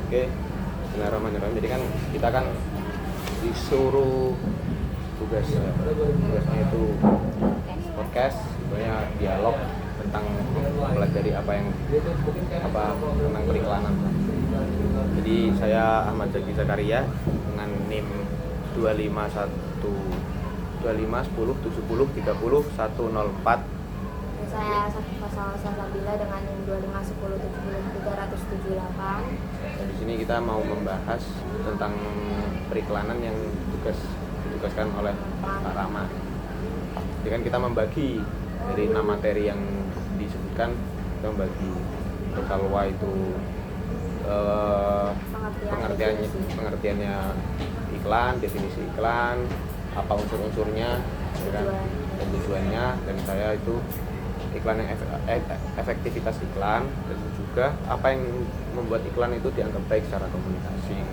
Oke, bismillahirrahmanirrahim. Jadi kan kita kan disuruh tugasnya itu podcast, sebenarnya dialog tentang mempelajari tentang periklanan. Jadi saya Ahmad Zaki Zakaria dengan NIM 25107030104. Saya Safa Salsabila dengan NIM 251070378. Dan di sini kita mau membahas tentang periklanan yang ditugaskan oleh Pak Rama. Jadi kan kita membagi dari 6 materi yang disebutkan, kita membagi untuk Salwa itu pengertiannya iklan, definisi iklan, apa unsur-unsurnya, ya kan, dan tujuannya. Dan saya itu iklan yang efektivitas iklan, dan juga apa yang membuat iklan itu dianggap baik secara komunikasi,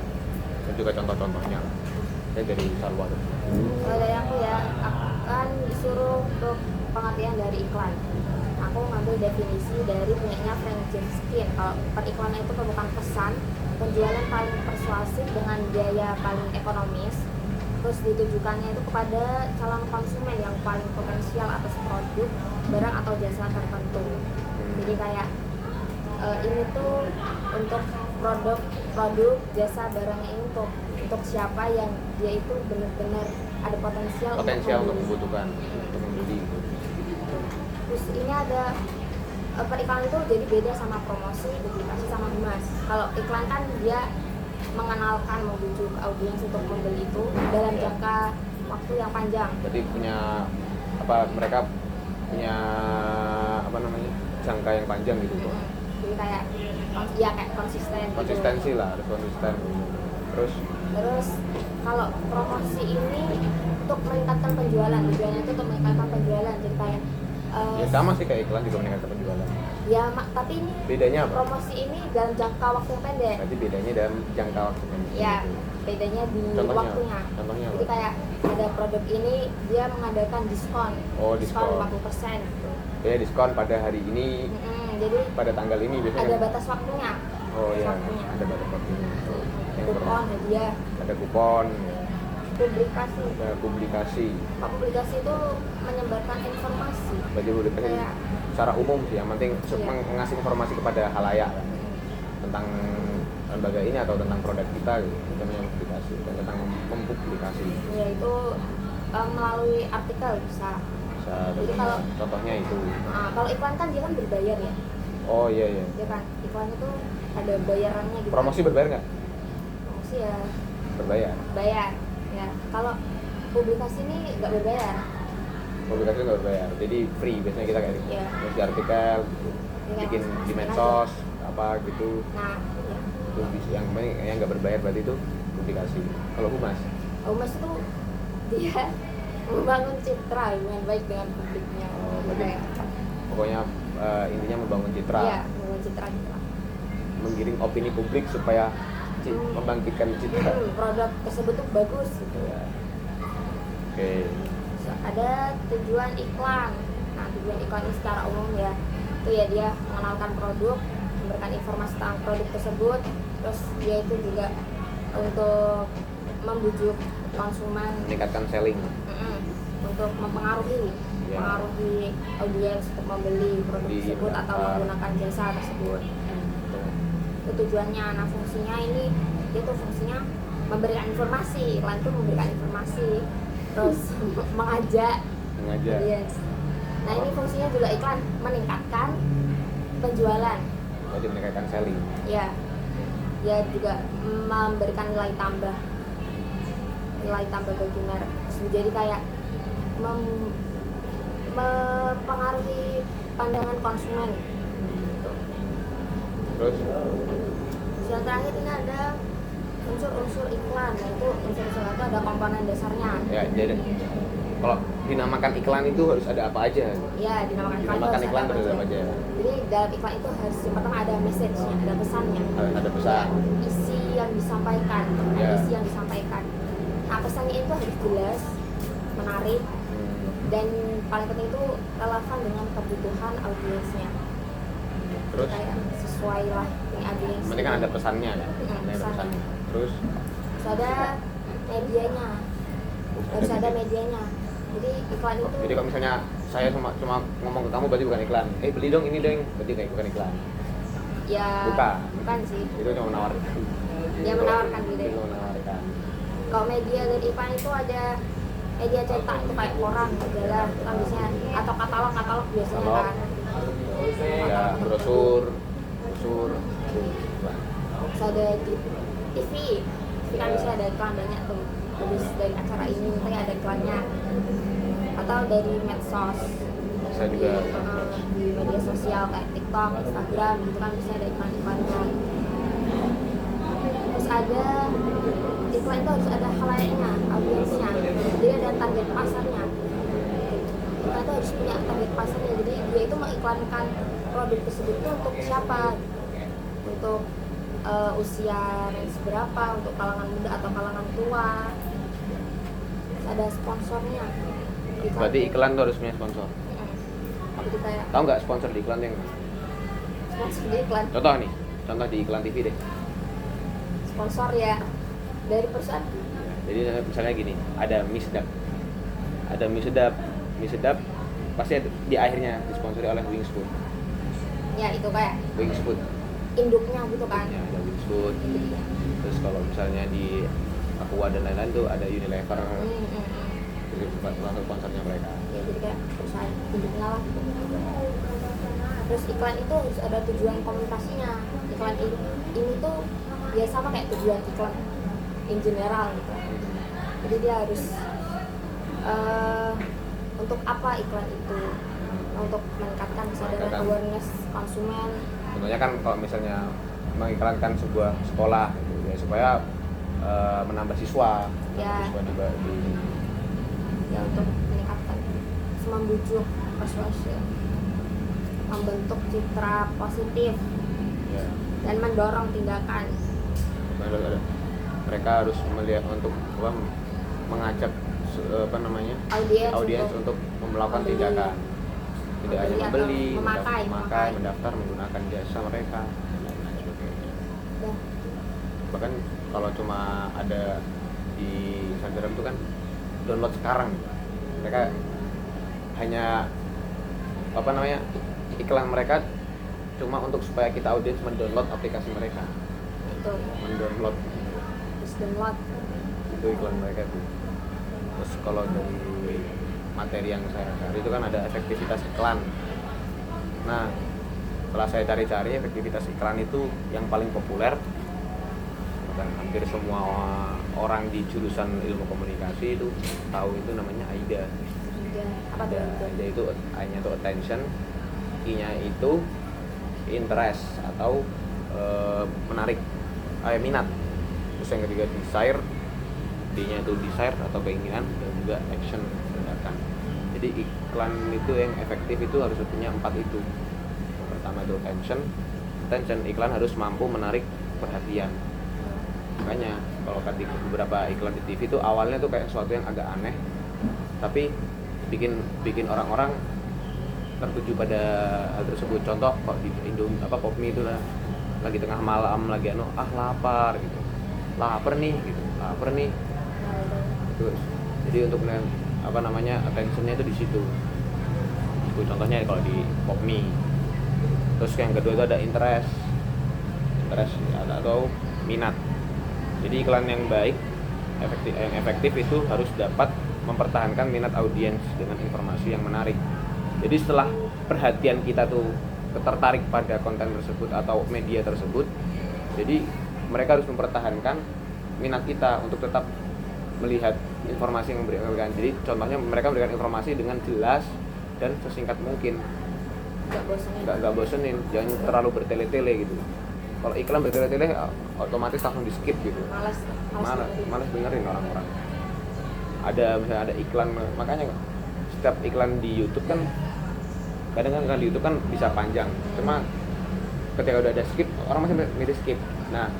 dan juga contoh-contohnya ya dari Salwa. Kalau dari aku ya, aku kan disuruh untuk pengertian dari iklan. Aku ngambil definisi dari punyanya Frank James Skin. Kalau periklanan itu merupakan pesan penjualan paling persuasif dengan biaya paling ekonomis, terus ditujukannya itu kepada calon konsumen yang paling potensial atas produk, barang atau jasa tertentu. Jadi kayak ini tuh untuk produk jasa barangnya ini untuk siapa yang dia itu benar-benar ada potensial untuk membutuhkan, untuk membeli. Terus ini ada periklanan itu jadi beda sama promosi, publikasi sama humas. Kalau iklan kan dia mengenalkan, membujuk audiens untuk membeli itu dalam jangka waktu yang panjang. Jadi mereka punya jangka yang panjang gitu kok. Jadi kayak konsisten. Konsistensi gitu. Harus konsisten. Terus kalau promosi ini untuk meningkatkan penjualan, tujuannya itu untuk meningkatkan penjualan. Jadi kayak ya sama sih kayak iklan juga meningkatkan penjualan. Ya, tapi ini bedanya apa? Promosi ini dalam jangka waktu yang pendek. Berarti bedanya dalam jangka waktu pendek. Ya, bedanya di waktunya. Contohnya Jadi kayak ada produk ini dia mengadakan diskon. Diskon 50%. Ya, diskon pada hari ini. Jadi pada tanggal ini biasanya. Ada batas waktunya. Ada batas waktunya. Kupon hadiah. Ada kupon. Publikasi. Ada publikasi. Publikasi itu menyebarkan informasi. Bagi publikasi secara umum sih, yang penting mengasih informasi kepada khalayak kan, tentang lembaga ini atau tentang produk kita gitu. Itu namanya publikasi, dan tentang mempublikasi. Ya itu melalui artikel bisa. Jadi kalau contohnya itu. Kalau iklan kan dia kan berbayar ya. Oh iya. Ya kan, iklan itu ada bayarannya gitu. Promosi berbayar nggak? Promosi ya. Berbayar. Bayar. Ya, kalau publikasi ini nggak berbayar. Publikasi nggak berbayar, jadi free biasanya kita kayak gitu. Yeah. Terus di artikel, bikin di medsos, apa gitu. Nah, itu yang nggak berbayar berarti itu publikasi. Kalau humas itu dia membangun citra dengan baik dengan publiknya. Pokoknya intinya membangun citra. Iya, membangun citra. Menggiring opini publik supaya membangkitkan citra. Produk tersebut tuh bagus gitu ya. Oke. Ada tujuan iklan. Nah, tujuan iklan ini secara umum ya, itu ya dia mengenalkan produk, memberikan informasi tentang produk tersebut, terus dia itu juga untuk membujuk konsumen, meningkatkan selling, untuk mengaruhi audiens untuk membeli produk tersebut atau menggunakan jasa tersebut. Itu tujuannya. Nah, fungsinya ini dia tuh fungsinya memberikan informasi. Iklan itu memberikan informasi, terus mengajak. Yes. Nah, ini fungsinya juga iklan meningkatkan penjualan. Jadi meningkatkan selling. Ya. Dia juga memberikan nilai tambah bagi merek. Jadi kayak mempengaruhi pandangan konsumen. Terus yang terakhir ini ada unsur-unsur iklan, yaitu unsur-unsur itu ada komponen dasarnya. Ya, jadi kalau dinamakan iklan itu harus ada apa aja? Ya, dinamakan iklan harus ada apa aja? Jadi dalam iklan itu harus yang pertama ada message-nya, ada pesannya. Ada pesan. Ya, isi yang disampaikan. Nah, pesannya itu harus jelas, menarik, dan paling penting itu relevan dengan kebutuhan audiensnya. Terus kayak sesuai lah punya audiens. Berarti kan ada pesannya ya. Iya, Ada pesannya. pesannya. Terus Terus ada medianya, harus ada medianya. Jadi iklan itu jadi kalau misalnya saya cuma ngomong ke kamu berarti bukan iklan. Beli dong ini dong, berarti kayak bukan iklan. ya Bukan sih, Itu cuma menawarkan. dia menawarkan gitu. Itu menawarkan. Kalau media dan iklan itu ada media cetak itu kayak koran, majalah, itu kan biasanya, atau katalog biasanya Katalog. kan. Ya, brosur. Terus ada di TV kan bisa ada iklan banyak tuh. Habis dari acara ini misalnya ada iklannya, atau dari medsos. Bisa juga. Di media sosial kayak TikTok, Instagram gitu kan bisa ada iklan-iklannya. Terus ada iklan itu harus ada halayaknya, audiensnya, jadi ada target pasarnya. Kita itu harus punya target pasarnya, jadi dia itu mengiklankan produk tersebut itu untuk siapa, untuk usia range berapa, untuk kalangan muda atau kalangan tua. Terus ada sponsornya. Berarti iklan tuh harus punya sponsor. Jadi kayak Tahu nggak sponsor di iklan yang mana? sponsor di iklan, Contoh di iklan TV deh. sponsor ya dari perusahaan. Jadi misalnya gini, ada mie sedap pasti di akhirnya disponsori oleh Wings Food. Ya itu kayak induknya gitu kan. Ya, ada Wings Food. Terus kalau misalnya di Aqua dan lain-lain tuh ada Unilever. Itu salah sponsornya mereka. Ya, jadi kayak perusahaan induknya lah. Terus iklan itu harus ada tujuan komunikasinya. Iklan ini tuh ya sama kayak tujuan iklan in general gitu. Jadi dia harus untuk apa iklan itu? Untuk meningkatkan kesadaran awareness konsumen. Contohnya kan kalau misalnya mengiklankan sebuah sekolah gitu, ya supaya menambah siswa, Ya. Ya untuk meningkatkan, membujuk, persuasi, membentuk citra positif ya. dan mendorong tindakan. Mereka harus melihat untuk mengajak audiens untuk melakukan membeli. tindakan, tidak hanya Membeli atau membeli, memakai. mendaftar menggunakan jasa mereka dan lain-lain sebagainya. Ya. Bahkan kalau cuma ada di Instagram itu kan download sekarang, mereka hanya iklan mereka cuma untuk supaya kita audiens mendownload aplikasi mereka, Itu mendownload terus download. itu iklan mereka tuh. Terus kalau dari materi yang saya cari itu kan ada efektivitas iklan. Nah, setelah saya cari-cari efektivitas iklan itu yang paling populer, dan hampir semua orang di jurusan ilmu komunikasi itu tahu, itu namanya AIDA. Ya, apa tuh? AIDA itu A-nya itu attention, I-nya itu interest atau menarik, minat. Terus yang ketiga desire, D-nya itu desire atau keinginan, dan juga action, tindakan. Jadi iklan itu yang efektif itu harus punya 4 itu. Yang pertama itu attention, iklan harus mampu menarik perhatian. Makanya kalau kan di beberapa iklan di TV itu awalnya tuh kayak sesuatu yang agak aneh, tapi bikin orang-orang tertuju pada hal tersebut. Contoh kok di Popmi itu lah, lagi tengah malam lagi lapar gitu, lapar nih terus jadi untuk attentionnya itu di situ. Itu contohnya kalau di Popmi. Terus yang kedua itu ada interest atau minat. Jadi iklan yang baik, yang efektif itu harus dapat mempertahankan minat audiens dengan informasi yang menarik. Jadi setelah perhatian kita tuh tertarik pada konten tersebut atau media tersebut, jadi mereka harus mempertahankan minat kita untuk tetap melihat informasi yang diberikan. Jadi contohnya mereka memberikan informasi dengan jelas dan sesingkat mungkin, nggak bosenin, jangan terlalu bertele-tele gitu. Kalau iklan bertele-tele otomatis langsung di skip gitu, malas dengerin orang-orang. Misalnya ada iklan, makanya setiap iklan di YouTube kan kadang-kadang kan di YouTube kan bisa panjang, cuma ketika udah ada skip orang masih milih skip. Nah,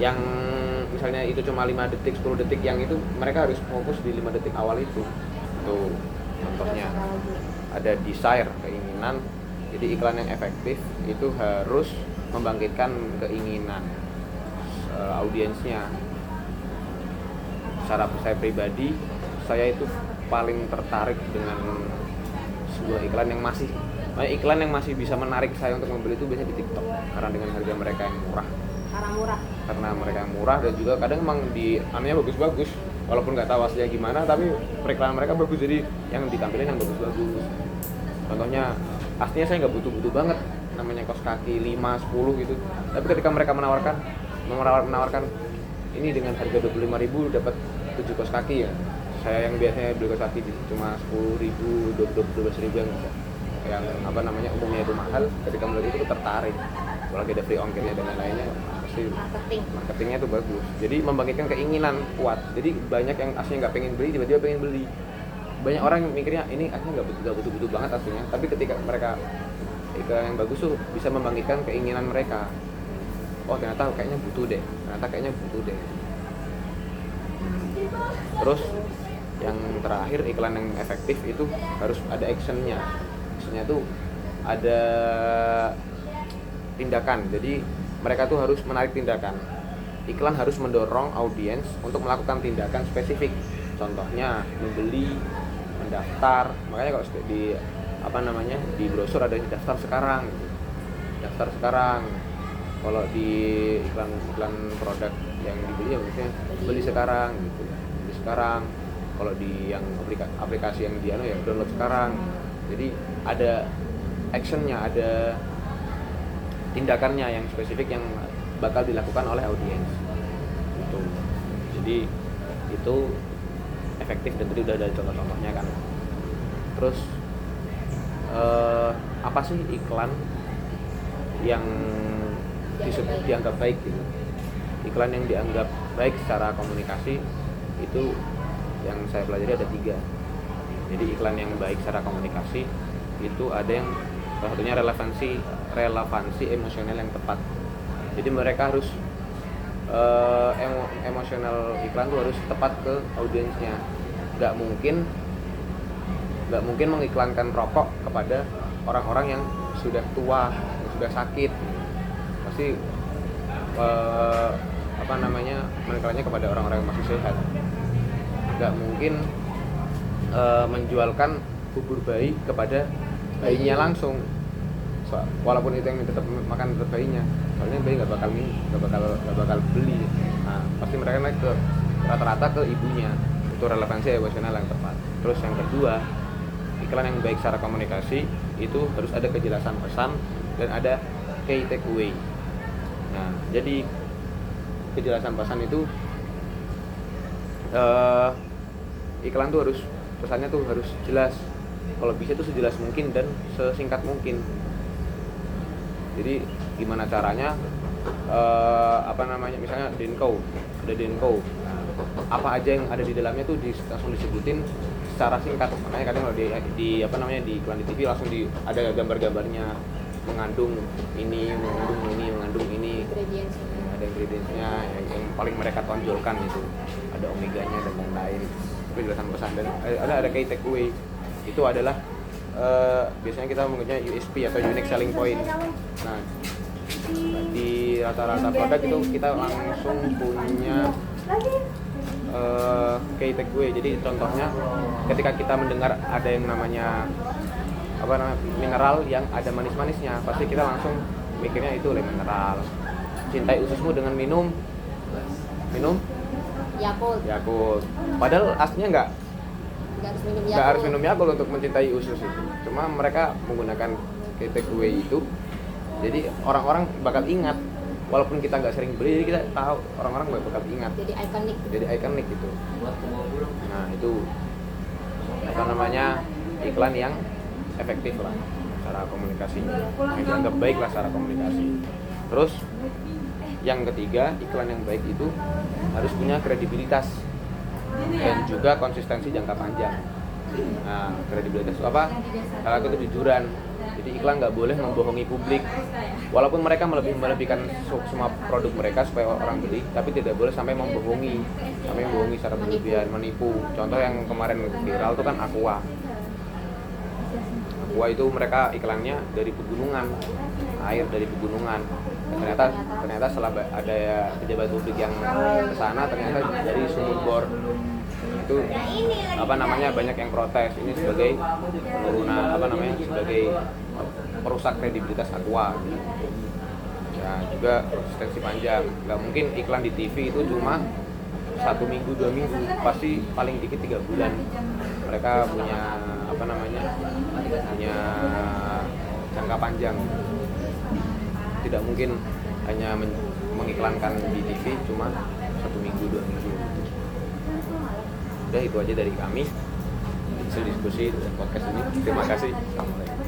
yang misalnya itu cuma 5 detik, 10 detik, yang itu mereka harus fokus di 5 detik awal itu. Tuh contohnya ada desire, keinginan. Jadi iklan yang efektif itu harus membangkitkan keinginan audiensnya. Secara saya pribadi, saya itu paling tertarik dengan sebuah iklan yang masih bisa menarik saya untuk membeli itu biasanya di TikTok, karena dengan harga mereka yang murah. Karena mereka yang murah, dan juga kadang emang di anunya bagus-bagus, walaupun nggak tahu aslinya gimana, tapi periklanan mereka bagus, jadi yang ditampilin yang bagus-bagus. Contohnya aslinya saya nggak butuh banget namanya kaos kaki 5-10 gitu, tapi ketika mereka menawarkan ini dengan harga 25.000 dapat 7 kaos kaki ya. Saya yang biasanya beli kaos kaki cuma 10.000, 12.000 yang umumnya itu mahal, ketika melihat itu tertarik, apalagi ada free ongkirnya dan lain-lainnya, pasti marketingnya itu bagus, jadi membangkitkan keinginan kuat. Jadi banyak yang aslinya nggak pengen beli, tiba-tiba pengen beli. Banyak orang yang mikirnya ini aslinya nggak butuh banget aslinya, tapi ketika mereka iklan yang bagus tuh bisa membangkitkan keinginan mereka. Oh ternyata kayaknya butuh deh. Terus yang terakhir, iklan yang efektif itu harus ada actionnya. Actionnya tuh ada tindakan. Jadi mereka tuh harus menarik tindakan. Iklan harus mendorong audiens untuk melakukan tindakan spesifik. Contohnya membeli, mendaftar. Makanya kalau di brosur ada daftar sekarang. Kalau di iklan produk yang dibeli ya biasanya beli sekarang gitu. Kalau di yang aplikasi yang ya download sekarang. Jadi ada actionnya, ada tindakannya yang spesifik yang bakal dilakukan oleh audiens. Gitu. Jadi itu efektif, dan tadi udah ada contoh-contohnya kan. Terus apa sih iklan yang dianggap baik gitu? Iklan yang dianggap baik secara komunikasi itu yang saya pelajari ada 3. Jadi iklan yang baik secara komunikasi itu ada yang salah satunya relevansi emosional yang tepat. Jadi mereka harus emosional iklan itu harus tepat ke audiensnya. Nggak mungkin mengiklankan rokok kepada orang-orang yang sudah tua, yang sudah sakit. Pasti mengiklannya kepada orang-orang yang masih sehat. Nggak mungkin menjualkan bubur bayi kepada bayinya langsung, walaupun itu yang tetap makan tetap bayinya, soalnya bayi nggak bakal beli. Nah, pasti mereka naik ke rata-rata ke ibunya. Itu relevansi emosional yang tepat. Terus yang kedua, iklan yang baik secara komunikasi itu harus ada kejelasan pesan dan ada key takeaway. Nah, jadi kejelasan pesan itu iklan tuh pesannya tuh harus jelas. Kalau bisa tuh sejelas mungkin dan sesingkat mungkin. Jadi gimana caranya? Misalnya Denko, ada Denko. Nah, apa aja yang ada di dalamnya tuh langsung disebutin secara singkat. Makanya kadang kalau di iklan di TV langsung ada gambar-gambarnya, mengandung ini. Ada ingredientsnya yang paling mereka tonjolkan itu. Ada omeganya dan lain-lain. Penjelasan pesan, dan ada key takeaway. Itu adalah biasanya kita mengenai USP atau unique selling point. Nah, di rata-rata produk itu kita langsung punya key takeaway. Jadi contohnya ketika kita mendengar ada yang namanya mineral yang ada manis-manisnya, pasti kita langsung mikirnya itu mineral. Cintai ususmu dengan minum Yakult. Padahal aslinya nggak harus minum Yakult untuk mencintai usus itu. Cuma mereka menggunakan key takeaway itu, jadi orang-orang bakal ingat. Walaupun kita nggak sering beli, jadi kita tahu, orang-orang bakal ingat. Jadi ikonik gitu. Nah, itu iklan yang efektif lah secara komunikasinya, yang dianggap baik lah secara komunikasi. Terus yang ketiga, iklan yang baik itu harus punya kredibilitas dan juga konsistensi jangka panjang. Nah, kredibilitas itu apa? Salah satu kejujuran. Jadi iklan nggak boleh membohongi publik. Walaupun mereka melebihkan semua produk mereka supaya orang beli, tapi tidak boleh sampai membohongi secara berlebihan, menipu. Contoh yang kemarin viral itu kan Aqua itu mereka iklannya dari pegunungan, air dari pegunungan. ternyata setelah ada pejabat publik yang ke sana, ternyata dari sumur bor itu banyak yang protes ini sebagai penurunan sebagai perusak kredibilitas Aqua gitu. Ya juga eksistensi panjang, nggak mungkin iklan di TV itu cuma 1 minggu 2 minggu, pasti paling dikit 3 bulan. Mereka punya punya jangka panjang, tidak mungkin hanya mengiklankan di TV cuma 1 minggu 2 minggu. Udah itu aja dari kami hasil diskusi podcast ini. Terima kasih. Assalamualaikum.